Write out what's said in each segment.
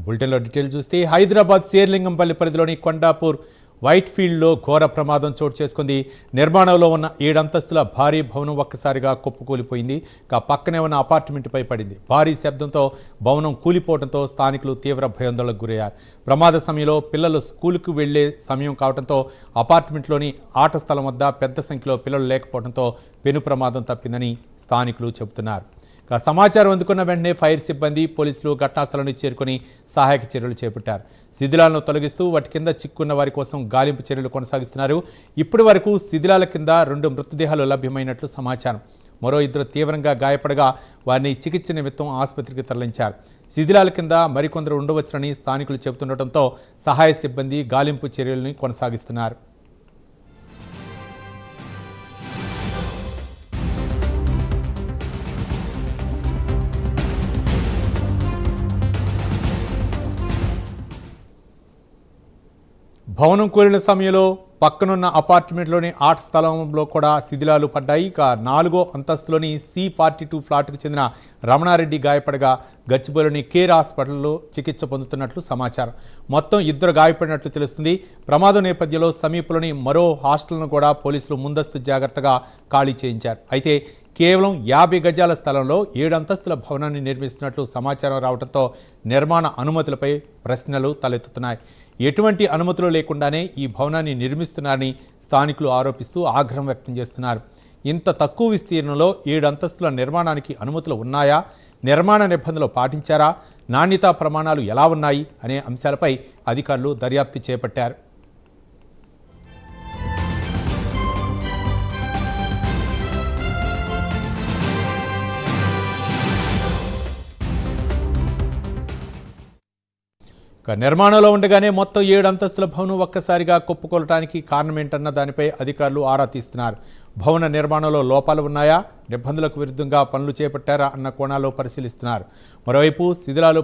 బులెటిన్లో డీటెయిల్ చూస్తే హైదరాబాద్ శేర్లింగంపల్లి పరిధిలోని కొండాపూర్ వైట్ ఫీల్డ్లో ఘోర ప్రమాదం చోటు చేసుకుంది. నిర్మాణంలో ఉన్న 7 అంతస్తుల భారీ భవనం ఒక్కసారిగా కుప్పకూలిపోయింది. పక్కనే ఉన్న అపార్ట్మెంట్పై పడింది. భారీ శబ్దంతో భవనం కూలిపోవడంతో స్థానికులు తీవ్ర భయాందోళనకు గురయ్యారు. ప్రమాద సమయంలో పిల్లలు స్కూలుకు వెళ్లే సమయం కావడంతో అపార్ట్మెంట్లోని ఆట స్థలం వద్ద పెద్ద సంఖ్యలో పిల్లలు లేకపోవడంతో పెను ప్రమాదం తప్పిందని స్థానికులు చెబుతున్నారు. సమాచారం అందుకున్న వెంటనే ఫైర్ సిబ్బంది, పోలీసులు ఘటనా స్థలాన్ని చేరుకుని సహాయక చర్యలు చేపట్టారు. శిథిలాలను తొలగిస్తూ వాటి కింద చిక్కున్న వారి కోసం గాలింపు చర్యలు కొనసాగిస్తున్నారు. ఇప్పటి వరకు శిథిలాల కింద 2 మృతదేహాలు లభ్యమైనట్లు సమాచారం. మరో 2 తీవ్రంగా గాయపడగా వారిని చికిత్స నిమిత్తం ఆసుపత్రికి తరలించారు. శిథిలాల కింద మరికొందరు ఉండవచ్చునని స్థానికులు చెబుతుండటంతో సహాయ సిబ్బంది గాలింపు చర్యలను కొనసాగిస్తున్నారు. భవనం కూలిన సమయంలో పక్కనున్న అపార్ట్మెంట్లోని ఆర్ట్ స్థలంలో కూడా శిథిలాలు పడ్డాయి. 4వ అంతస్తులోని C42 ఫ్లాట్కు చెందిన రమణారెడ్డి గాయపడగా గచ్చిబౌలిలోని కేర్ హాస్పిటల్లో చికిత్స పొందుతున్నట్లు సమాచారం. మొత్తం 2 గాయపడినట్లు తెలుస్తుంది. ప్రమాదం నేపథ్యంలో సమీపంలోని మరో హాస్టల్ను కూడా పోలీసులు ముందస్తు జాగ్రత్తగా ఖాళీ చేయించారు. అయితే కేవలం 50 గజాల స్థలంలో 7 అంతస్తుల భవనాన్ని నిర్మిస్తున్నట్లు సమాచారం రావడంతో నిర్మాణ అనుమతులపై ప్రశ్నలు తలెత్తుతున్నాయి. ఎటువంటి అనుమతులు లేకుండానే ఈ భవనాన్ని నిర్మిస్తున్నారని స్థానికులు ఆరోపిస్తూ ఆగ్రహం వ్యక్తం చేస్తున్నారు. ఇంత తక్కువ విస్తీర్ణంలో 7 అంతస్తుల నిర్మాణానికి అనుమతులు ఉన్నాయా, నిర్మాణ నిబంధనలు పాటించారా, నాణ్యతా ప్రమాణాలు ఎలా ఉన్నాయి అనే అంశాలపై అధికారులు దర్యాప్తు చేపట్టారు. నిర్మాణంలో ఉండగానే మొత్తం 7 అంతస్తుల భవనం ఒక్కసారిగా కుప్పకూలటానికి కారణమేంటన్న దానిపై అధికారులు ఆరా తీస్తున్నారు. భవన నిర్మాణంలో లోపాలు ఉన్నాయా, నిబంధనలకు విరుద్ధంగా పనులు చేపట్టారా అన్న కోణాల్లో పరిశీలిస్తున్నారు. మరోవైపు శిథిలాలు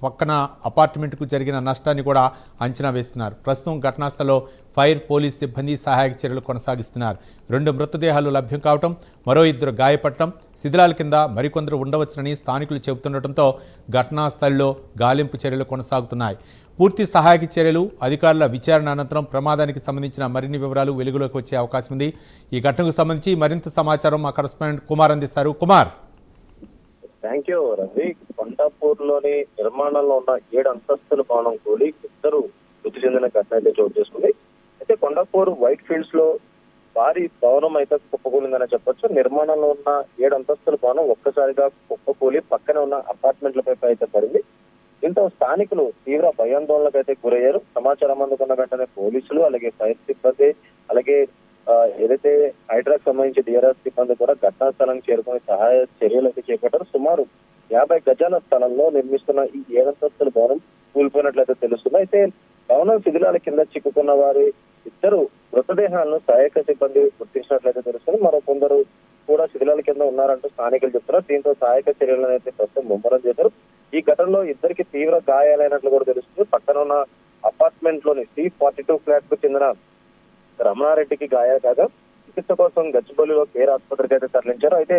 పక్కన అపార్ట్మెంట్కు జరిగిన నష్టాన్ని కూడా అంచనా వేస్తున్నారు. ప్రస్తుతం ఘటనా స్థలంలో ఫైర్, పోలీస్ సిబ్బంది సహాయక చర్యలు కొనసాగిస్తున్నారు. 2 మృతదేహాలు లభ్యం కావటం, మరో 2 గాయపడటం, శిథిలాల కింద మరికొందరు ఉండవచ్చునని స్థానికులు చెబుతుండటంతో ఘటనా స్థలిలో గాలింపు చర్యలు కొనసాగుతున్నాయి. పూర్తి సహాయక చర్యలు, అధికారుల విచారణ అనంతరం ప్రమాదానికి సంబంధించిన మరిన్ని వివరాలు వెలుగులోకి వచ్చే అవకాశం ఉంది. ఈ ఘటనకు సంబంధించి మరింత సమాచారం మా కరెస్పాండెంట్ కుమార్ అందిస్తారు. కుమార్. Thank you Ravi. కొండాపూర్లోని నిర్మాణంలో ఉన్న 7 అంతస్తుల భవనం కూలి 2 మృతి చెందిన ఘటన అయితే చోటు చేసుకుంది. అయితే కొండాపూర్ వైట్ ఫీల్డ్స్ లో భారీ భవనం అయితే కుప్పకూలిందని చెప్పొచ్చు. నిర్మాణంలో ఉన్న 7 అంతస్తుల భవనం ఒక్కసారిగా కుప్పకూలి పక్కనే ఉన్న అపార్ట్మెంట్లపై అయితే పడింది. దీంతో స్థానికులు తీవ్ర భయాందోళనకు అయితే గురయ్యారు. సమాచారం అందుకున్న వెంటనే పోలీసులు, అలాగే ఫైర్ సిబ్బంది, అలాగే ఏదైతే హైడ్రాకు సంబంధించి డిఆర్ఎస్ సిబ్బంది కూడా ఘటనా స్థలానికి చేరుకుని సహాయ చర్యలు అయితే చేపట్టారు. సుమారు 50 గజాల స్థలంలో నిర్మిస్తున్న ఈ 7 అంతస్తుల భవనం కూలిపోయినట్లయితే తెలుస్తుంది. అయితే భవనం శిథిలాల కింద చిక్కుకున్న వారి 2 మృతదేహాలను సహాయక సిబ్బంది గుర్తించినట్లయితే తెలుస్తుంది. మరో కొందరు కూడా శిథిలాల కింద ఉన్నారంటూ స్థానికులు చెప్తున్నారు. దీంతో సహాయక చర్యలను అయితే ప్రస్తుతం ముమ్మరం చేశారు. ఈ ఘటనలో 2కి తీవ్ర గాయాలైనట్లు కూడా తెలుస్తుంది. పక్కన ఉన్న అపార్ట్మెంట్ లోని C42 ఫ్లాట్ కు చెందిన రమణారెడ్డికి గాయాలు కాగా చికిత్స కోసం గచ్చిబౌలిలో కేర్ ఆసుపత్రికి అయితే తరలించారు. అయితే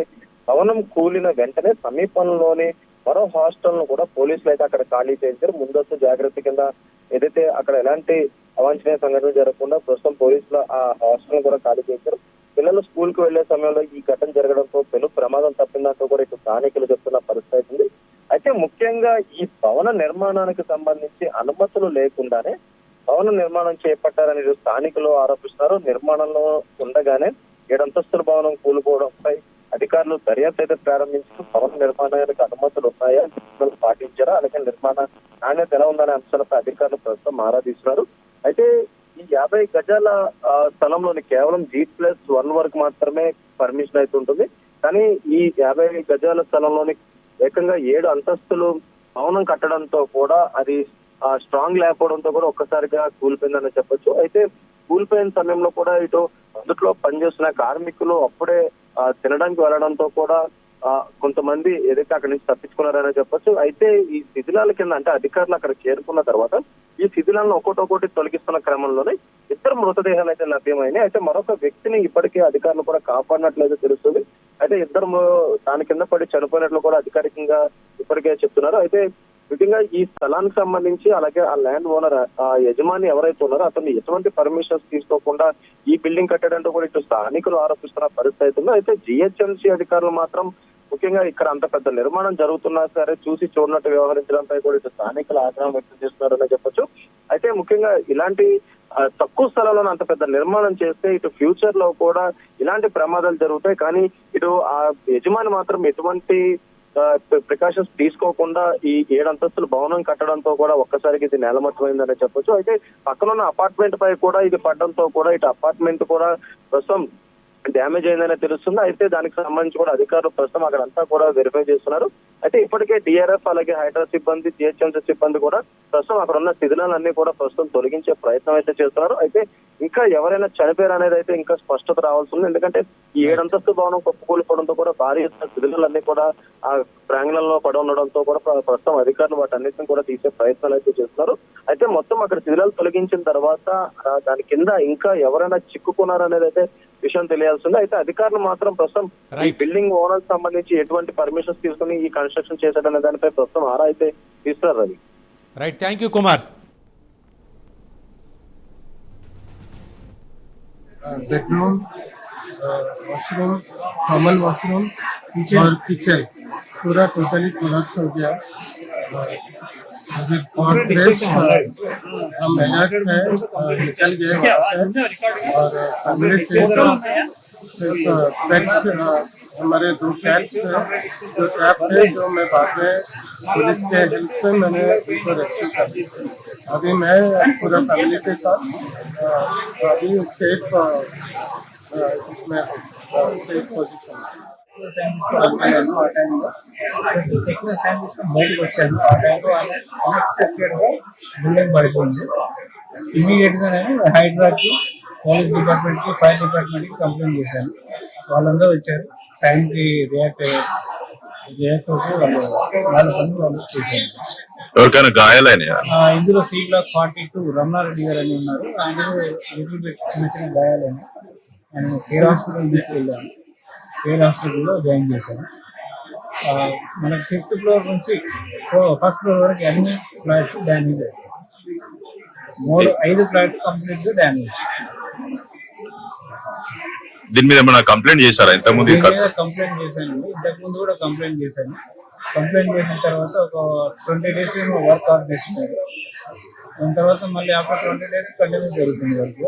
భవనం కూలిన వెంటనే సమీపంలోని మరో హాస్టల్ ను కూడా పోలీసులు అయితే అక్కడ ఖాళీ చేయించారు. ముందస్తు జాగ్రత్త కింద ఏదైతే అక్కడ ఎలాంటి అవాంఛనీయ సంఘటనలు జరగకుండా ప్రస్తుతం పోలీసులు ఆ హాస్టల్ కూడా ఖాళీ చేయించారు. పిల్లలు స్కూల్ కు వెళ్లే సమయంలో ఈ ఘటన జరగడంతో పెను ప్రమాదం తప్పిందంటూ కూడా ఇటు స్థానికులు చెప్తున్న పరిస్థితి ఉంది. అయితే ముఖ్యంగా ఈ భవన నిర్మాణానికి సంబంధించి అనుమతులు లేకుండానే భవన నిర్మాణం చేపట్టారని స్థానికులు ఆరోపిస్తున్నారు. నిర్మాణంలో ఉండగానే 7 అంతస్తుల భవనం కూలిపోవడంపై అధికారులు దర్యాప్తు అయితే ప్రారంభించారు. భవన నిర్మాణానికి అనుమతులు ఉన్నాయా, పాటించారా, అలాగే నిర్మాణ నాణ్యత ఎలా ఉందనే అంశాలపై అధికారులు ప్రస్తుతం ఆరా తీస్తున్నారు. అయితే ఈ 50 గజాల స్థలంలోని కేవలం G+1 వరకు మాత్రమే పర్మిషన్ అయితే ఉంటుంది. కానీ ఈ 50 గజాల స్థలంలోని ఏకంగా 7 అంతస్తులు భవనం కట్టడంతో కూడా అది స్ట్రాంగ్ లేకపోవడంతో కూడా ఒక్కసారిగా కూలిపోయిందని చెప్పొచ్చు. అయితే కూలిపోయిన సమయంలో కూడా ఇటు అందులో పనిచేస్తున్న కార్మికులు అప్పుడే తినడానికి వెళ్ళడంతో కూడా కొంతమంది ఏదైతే అక్కడి నుంచి తప్పించుకున్నారని చెప్పొచ్చు. అయితే ఈ శిథిలాల కింద అంటే అధికారులు అక్కడ చేరుకున్న తర్వాత ఈ శిథిలాలను ఒక్కొక్కటి తొలగిస్తున్న క్రమంలోనే 2 మృతదేహాలు అయితే లభ్యమైనాయి. అయితే మరొక వ్యక్తిని ఇప్పటికే అధికారులు కూడా కాపాడినట్లయితే తెలుస్తుంది. అయితే 2 దాని కింద పడి చనిపోయినట్లు కూడా అధికారికంగా ఇప్పటికే చెప్తున్నారు. అయితే ముఖ్యంగా ఈ స్థలానికి సంబంధించి అలాగే ఆ ల్యాండ్ ఓనర్ ఆ యజమాని ఎవరైతే ఉన్నారో అతను ఎటువంటి పర్మిషన్స్ తీసుకోకుండా ఈ బిల్డింగ్ కట్టాడంటూ కూడా ఇటు స్థానికులు ఆరోపిస్తున్న పరిస్థితి అవుతుంది. అయితే జిహెచ్ఎంసీ అధికారులు మాత్రం ముఖ్యంగా ఇక్కడ అంత పెద్ద నిర్మాణం జరుగుతున్నా సరే చూసి చూడనట్టు వ్యవహరించడంపై కూడా ఇటు స్థానికులు ఆగ్రహం వ్యక్తం చేస్తున్నారని చెప్పొచ్చు. అయితే ముఖ్యంగా ఇలాంటి తక్కువ స్థలంలో అంత పెద్ద నిర్మాణం చేస్తే ఇటు ఫ్యూచర్ లో కూడా ఇలాంటి ప్రమాదాలు జరుగుతాయి. కానీ ఇటు ఆ యజమాని మాత్రం ఎటువంటి ప్రికాషన్స్ తీసుకోకుండా ఈ 7 అంతస్తుల భవనం కట్టడంతో కూడా ఒక్కసారికి ఇది నేలమట్టమైందని చెప్పొచ్చు. అయితే పక్కనున్న అపార్ట్మెంట్ పై కూడా ఇది పడడంతో కూడా ఇటు అపార్ట్మెంట్ కూడా ప్రస్తుతం డ్యామేజ్ అయిందని తెలుస్తుంది. అయితే దానికి సంబంధించి కూడా అధికారులు ప్రస్తుతం అక్కడంతా కూడా వెరిఫై చేస్తున్నారు. అయితే ఇప్పటికే డిఆర్ఎఫ్ అలాగే హైడ్రా సిబ్బంది జిహెచ్ఎంసీ సిబ్బంది కూడా ప్రస్తుతం అక్కడ ఉన్న శిథిలాలన్నీ కూడా ప్రస్తుతం తొలగించే ప్రయత్నం అయితే చేస్తున్నారు. అయితే ఇంకా ఎవరైనా చనిపోయారు అనేది అయితే ఇంకా స్పష్టత రావాల్సి ఉంది. ఎందుకంటే ఈ 7 అంతస్తు భవనం కొప్పుకూలిపోవడంతో కూడా భారీ ఎత్తున శిథిలాలన్నీ కూడా ఆ ప్రాంగణంలో పడి ఉండడంతో కూడా ప్రస్తుతం అధికారులు వాటన్నిటిని కూడా తీసే ప్రయత్నాలు అయితే చేస్తున్నారు. అయితే మొత్తం అక్కడ శిథిలాలు తొలగించిన తర్వాత దాని కింద ఇంకా ఎవరైనా చిక్కుకున్నారనేది అయితే విషయం తెలియాల్సింది. అయితే అధికారులు మాత్రం ప్రస్తుతం ఈ బిల్డింగ్ ఓనర్ సంబంధించి ఎటువంటి పర్మిషన్స్ తీసుకుని ఈ కన్స్ట్రక్షన్ చేశాడనే దానిపై ప్రస్తుతం ఆరా అయితే తీస్తున్నారు. Ravi right, thank you Kumar. Bedroom, washroom, common washroom और किचन पूरा टोटली कोलैप्स हो गया। अभी गॉड ग्रेस हम अलर्ट है निकल गए वहाँ से और फैमिली से सिर्फ पेट्स हमारे 2 कैट्स जो ट्रैप थे, जो मैं बाद में पुलिस के हेल्प से मैंने उनको रेस्क्यू कर दिया। अभी मैं पूरा फैमिली के साथ अभी सेफ इसमें सेफ पोजीशन బయటకు వచ్చాను. ఆ టైంలో అన్ఎక్స్పెక్టెడ్ గా బిల్డింగ్ పడిపోయింది. ఇమీడియట్ గా నేను హైడ్రాకి, పోలీస్ డిపార్ట్మెంట్ కి, ఫైర్ డిపార్ట్మెంట్ కి కంప్లైంట్ చేశాను. వాళ్ళందరూ వచ్చారు, టైంకి రియాక్ట్ అవుతూ వాళ్ళ పని వాళ్ళు చేశారు. ఎవరికైనా గాయాలైనయా? ఇందులో సి బ్లాక్ 42 రమణారెడ్డి గారు అని ఉన్నారు. ఆయనకు లిటిల్ బిట్ చిన్న చిన్న గాయాలైనా ఆయన కేర్ హాస్పిటల్ తీసుకెళ్ళాను. కేర్ హాస్పిటల్లో జాయిన్ చేశాను. మనకి 5th ఫ్లోర్ నుంచి 1st ఫ్లోర్ వరకు అన్ని ఫ్లాట్స్ డ్యామేజ్ అయ్యాయి. 5 ఫ్లాట్స్ కంప్లీట్ గా డ్యామేజ్. దీని మీద ఏమైనా కంప్లైంట్ చేశారా ఇంతకుముందు? కంప్లైంట్ చేశానండి, ఇంతకు ముందు కూడా కంప్లైంట్ చేశాను. కంప్లైంట్ చేసిన తర్వాత ఒక 20 days వర్క్ ఆఫ్ చేస్తున్నారు. దాని తర్వాత మళ్ళీ ఆఫ్టర్ 20 days కంటిన్యూ జరుగుతుంది వర్క్.